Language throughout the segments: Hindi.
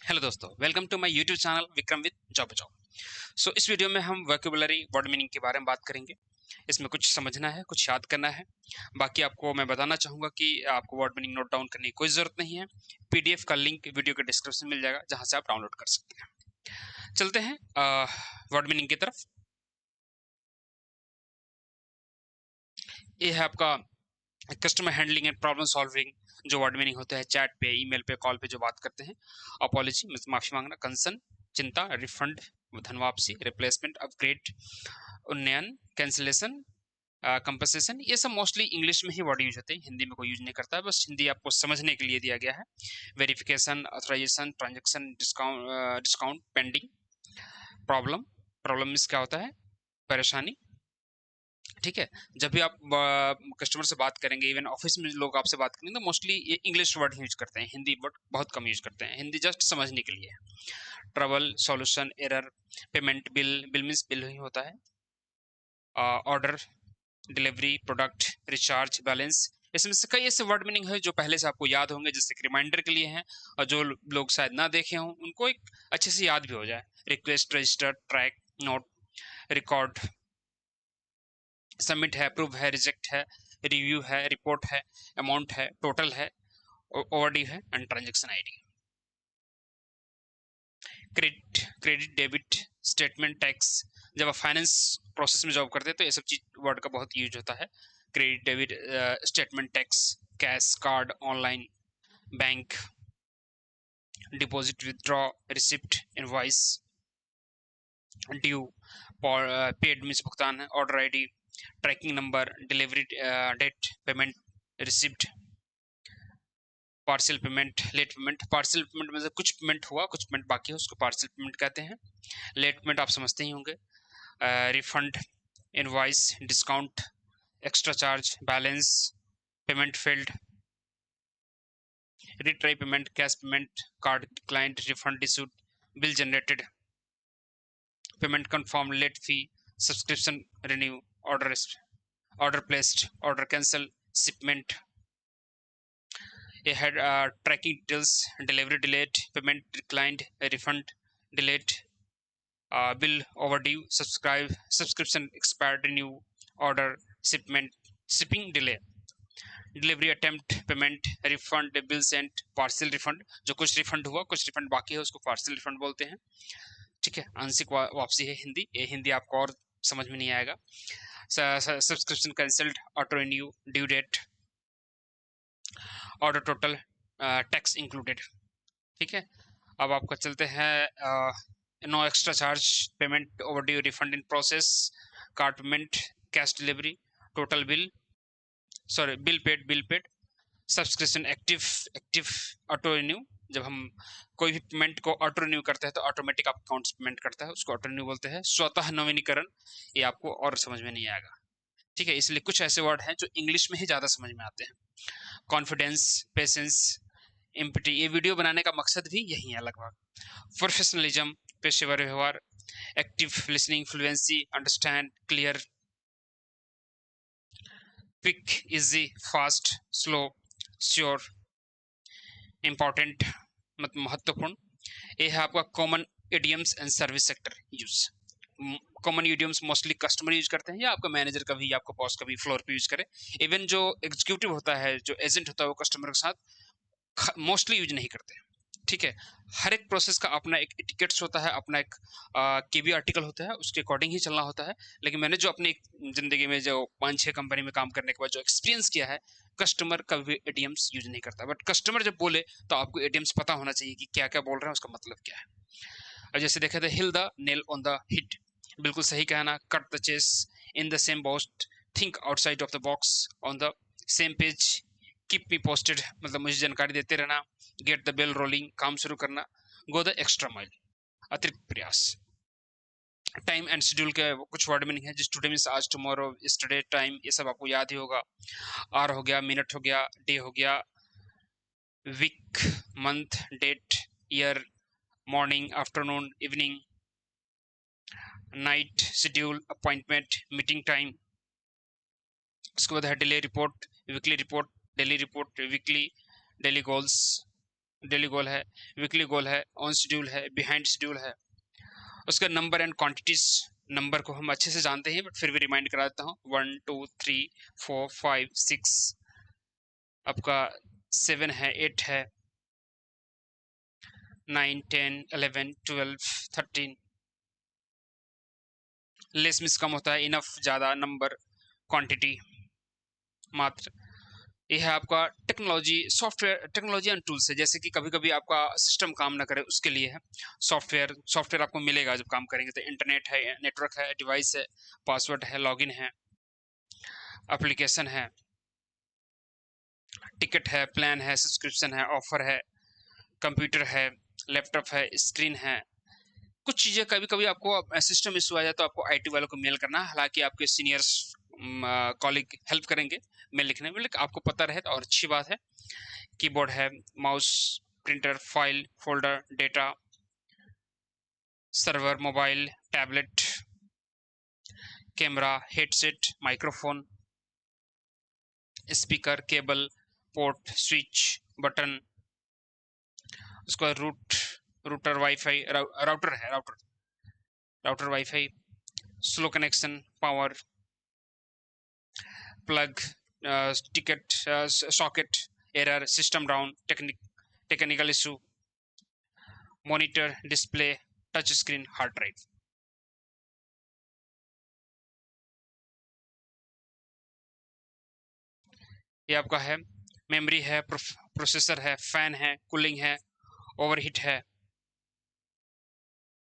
हेलो दोस्तों, welcome to my YouTube channel Vikram with job बचाओ। इस वीडियो में हम वोकैबुलरी वर्ड मीनिंग के बारे में बात करेंगे। इसमें कुछ समझना है, कुछ याद करना है। बाकी आपको मैं बताना चाहूँगा कि आपको वर्ड मीनिंग नोट डाउन करने की कोई ज़रूरत नहीं है। पीडीएफ का लिंक वीडियो के डिस्क्रिप्शन में मिल जाएगा, जहाँ से आप डाउनलोड कर सकते हैं। चलते हैं वर्ड मीनिंग की तरफ। ये है आपका customer handling and problem solving. जो वर्ड मीनिंग होता है चैट पे, ईमेल पे, कॉल पे जो बात करते हैं। अपॉलॉजी माफी मांगना, कंसर्न चिंता, रिफंड धन वापसी, रिप्लेसमेंट, अपग्रेड, उन्नयन, कैंसिलेशन, कंपनसेशन। ये सब मोस्टली इंग्लिश में ही वर्ड यूज होते हैं, हिंदी में कोई यूज नहीं करता है। बस हिंदी आपको समझने के लिए दिया गया है। Verification, authorization, transaction, discount, pending, problem. Problem means क्या होता है? परेशानी। ठीक है। जब भी आप कस्टमर से बात करेंगे, इवन ऑफिस में लोग आपसे बात करेंगे, तो मोस्टली ये इंग्लिश वर्ड यूज करते हैं, हिंदी वर्ड बहुत कम यूज करते हैं। हिंदी जस्ट समझने के लिए है। Trouble, solution, error, payment, bill. Bill means bill ही होता है। Order, delivery, product, recharge, balance. इसमें से कई ऐसे वर्ड मीनिंग है जो पहले से आपको याद होंगे, जैसे कि रिमाइंडर के लिए हैं, और जो लोग शायद ना देखे हों उनको एक अच्छे से याद भी हो जाए। Request, register, track, note, record, submit है, अप्रूव है, रिजेक्ट है, रिव्यू है, रिपोर्ट है, अमाउंट है, टोटल है, ओवरड्यू है, and transaction ID. Credit, credit, debit, statement, tax. जब आप फाइनेंस प्रोसेस में जॉब करते हैं तो ये सब चीज वर्ड का बहुत यूज होता है। Credit, debit, statement, tax, cash, card, online, bank, deposit, withdraw, receipt, invoice, due, paid means भुगतान है, order ID, tracking number, delivery date, payment receipt, parcel payment, late payment. Parcel payment में से कुछ पेमेंट हुआ, कुछ पेमेंट बाकी है, उसको पार्सल पेमेंट कहते हैं। लेट पेमेंट आप समझते ही होंगे। Refund, invoice, discount, extra charge, balance, payment failed, retry payment, cash payment, card client, refund issued, bill generated, payment confirm, late fee, subscription renew, order placed, order cancel, shipment. ये है tracking details, delivery delayed, payment declined, refund delayed, bill overdue, subscription expired, renew, order, shipment, shipping delay, delivery attempt, payment, refund, bill sent, parcel refund. जो कुछ रिफंड हुआ, कुछ रिफंड बाकी है, उसको पार्सल रिफंड बोलते हैं। ठीक है। आंशिक वापसी है हिंदी। ये हिंदी आपको और समझ में नहीं आएगा। Subscription cancelled, auto renew, due date, order total, tax included. ठीक है। अब आपका चलते हैं no extra charge, payment overdue, refund in process, card payment, cash delivery, total bill, sorry bill paid, subscription active, active, auto renew. जब हम कोई भी पेमेंट को ऑटो रिन्यू करते हैं तो ऑटोमेटिक आप अकाउंट पेमेंट करता है, उसको ऑटो रिन्यू बोलते हैं। स्वतः नवीनीकरण, ये आपको और समझ में नहीं आएगा। ठीक है। इसलिए कुछ ऐसे वर्ड हैं जो इंग्लिश में ही ज्यादा समझ में आते हैं। Confidence, patience, empathy. ये वीडियो बनाने का मकसद भी यही है लगभग। प्रोफेशनलिज्म, पेशेवर व्यवहार, active listening, fluency, understand, clear, quick, easy, fast, slow, sure, important, महत्वपूर्ण। ये है आपका common idioms and service sector use. Common idioms mostly customer use करते हैं, या आपका मैनेजर का भी, आपका बॉस का भी फ्लोर पे यूज करे। इवन जो एग्जीक्यूटिव होता है, जो एजेंट होता है, वो कस्टमर के साथ मोस्टली यूज नहीं करते। ठीक है। हर एक प्रोसेस का अपना एक एटिकेट्स होता है, अपना एक केबी आर्टिकल होता है, उसके अकॉर्डिंग ही चलना होता है। लेकिन मैंने जो अपनी जिंदगी में जो 5-6 कंपनी में काम करने के बाद जो एक्सपीरियंस किया है, कस्टमर कभी एटीएम्स यूज नहीं करता। बट कस्टमर जब बोले तो आपको एटीएम्स पता होना चाहिए कि क्या क्या बोल रहे हैं, उसका मतलब क्या है। और जैसे देखा था, hill the nail on the hit, बिल्कुल सही कहना। Cut the chase, in the same boat, think outside of the box, on the same page, keep me posted, मतलब मुझे जानकारी देते रहना। गेट द बेल रोलिंग, काम शुरू करना। गो द एक्स्ट्रा माइल, अतिरिक्त प्रयास। टाइम एंड शेड्यूल के कुछ वर्ड मीनिंग है, जिस टुडे मीन्स आज, टुमारो, यस्टरडे, टाइम, ये सब आपको याद ही होगा। आवर हो गया, मिनट हो गया, डे हो गया, week, month, date, year, morning, afternoon, evening, night, schedule, appointment, meeting time. उसके बाद है delay report, weekly report, daily report, weekly, daily goals, daily goal है, वीकली गोल है, ऑन शेड्यूल है, बिहाइंड शेड्यूल है। उसका नंबर एंड क्वांटिटीज, नंबर को हम अच्छे से जानते हैं बट फिर भी रिमाइंड करा देता हूँ। 1 2 3 4 5 6, आपका 7 है, 8 है, 9 10 11 12 13। लेस मिस कम होता है, इनफ ज़्यादा, नंबर, क्वांटिटी, मात्र। ये है आपका technology, software, technology and tools है। जैसे कि कभी कभी आपका सिस्टम काम ना करे, उसके लिए है सॉफ्टवेयर आपको मिलेगा जब काम करेंगे। तो इंटरनेट है, नेटवर्क है, डिवाइस है, पासवर्ड है, लॉगिन है, एप्लीकेशन है, टिकट है, प्लान है, सब्सक्रिप्शन है, ऑफर है, कंप्यूटर है, लैपटॉप है, स्क्रीन है। कुछ चीज़ें कभी कभी आपको सिस्टम इशू आ जाए तो आपको आईटी वालों को मेल करना है। हालांकि आपके सीनियर्स कॉलीग हेल्प करेंगे मेल लिखने में, लेकिन आपको पता रहे तो और अच्छी बात है। कीबोर्ड है, mouse, printer, file, folder, data, server, mobile, tablet, camera, headset, microphone, speaker, cable, port, switch, button, उसका रूटर, वाईफाई, राउटर है, router wifi, slow connection, power, plug, ticket, socket, error, system down, technical issue, monitor, display, touch screen, hard drive. ये आपका है, मेमोरी है, प्रोसेसर है, फैन है, कूलिंग है, ओवरहीट है।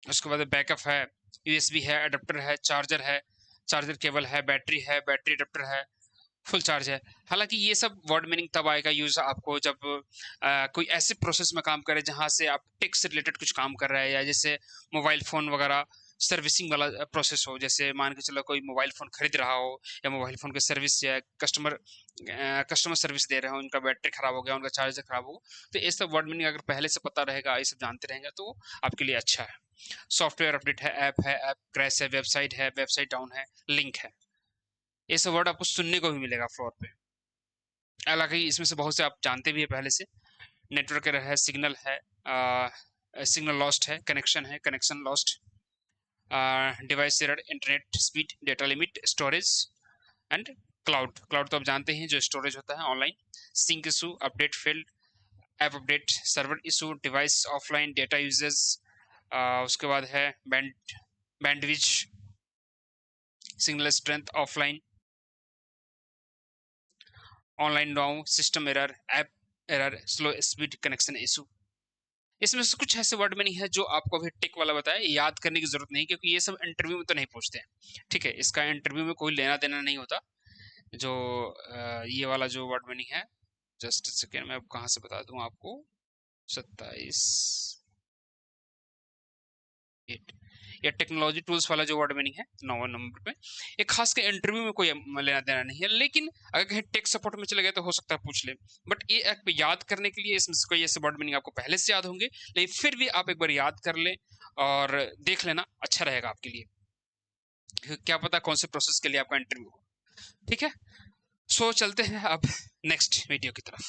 उसके बाद बैकअप है, यूएसबी है, अडेप्टर है, चार्जर है, चार्जर केबल है, बैटरी है, बैटरी अडेप्टर है, फुल चार्ज है। हालांकि ये सब वर्ड मीनिंग तब आएगा यूज आपको जब कोई ऐसे प्रोसेस में काम करे जहां से आप टेक से रिलेटेड कुछ काम कर रहे हैं, या जैसे मोबाइल फोन वगैरह सर्विसिंग वाला प्रोसेस हो। जैसे मान के चलो कोई मोबाइल फोन खरीद रहा हो, या मोबाइल फोन की सर्विस या कस्टमर सर्विस दे रहे हो, उनका बैटरी खराब हो गया, उनका चार्जर खराब हो, तो ये सब वर्ड मीनिंग अगर पहले से पता रहेगा, ये सब जानते रहेंगे तो आपके लिए अच्छा है। सॉफ्टवेयर अपडेट है, ऐप क्रैश है, वेबसाइट डाउन है, लिंक है। ये सब वर्ड आपको सुनने को भी मिलेगा फ्लोर पे। हालांकि इसमें से बहुत से आप जानते भी है पहले से। नेटवर्क एरर है, सिग्नल है, सिग्नल लॉस्ट है, connection lost, device error, internet speed, data limit, storage and cloud तो आप जानते हैं जो स्टोरेज होता है online. Sync issue, update failed, app update, server issue, device offline, data uses. उसके बाद है bandwidth, signal strength offline, online down, system error, app error, slow speed, connection issue. इसमें से कुछ ऐसे वर्ड में नहीं है जो आपको अभी टिक वाला बताया, याद करने की जरूरत नहीं, क्योंकि ये सब इंटरव्यू में तो नहीं पूछते हैं। ठीक है, इसका इंटरव्यू में कोई लेना देना नहीं होता। जो ये वाला जो वर्ड मीनिंग है, जस्ट सेकेंड में अब कहाँ से बता दूं आपको, 27 8, या टेक्नोलॉजी टूल्स वाला जो वर्ड मीनिंग है 9 नंबर पे, ये खास के इंटरव्यू में कोई लेना देना नहीं है। लेकिन अगर कहीं टेक सपोर्ट में चले गए तो हो सकता है पूछ ले। बट ये एक याद करने के लिए इसमें कोई ऐसे वर्ड मीनिंग आपको पहले से याद होंगे, लेकिन फिर भी आप एक बार याद कर ले और देख लेना, अच्छा रहेगा आपके लिए। क्या पता कौन से प्रोसेस के लिए आपका इंटरव्यू हो। ठीक है, सो चलते हैं अब नेक्स्ट वीडियो की तरफ।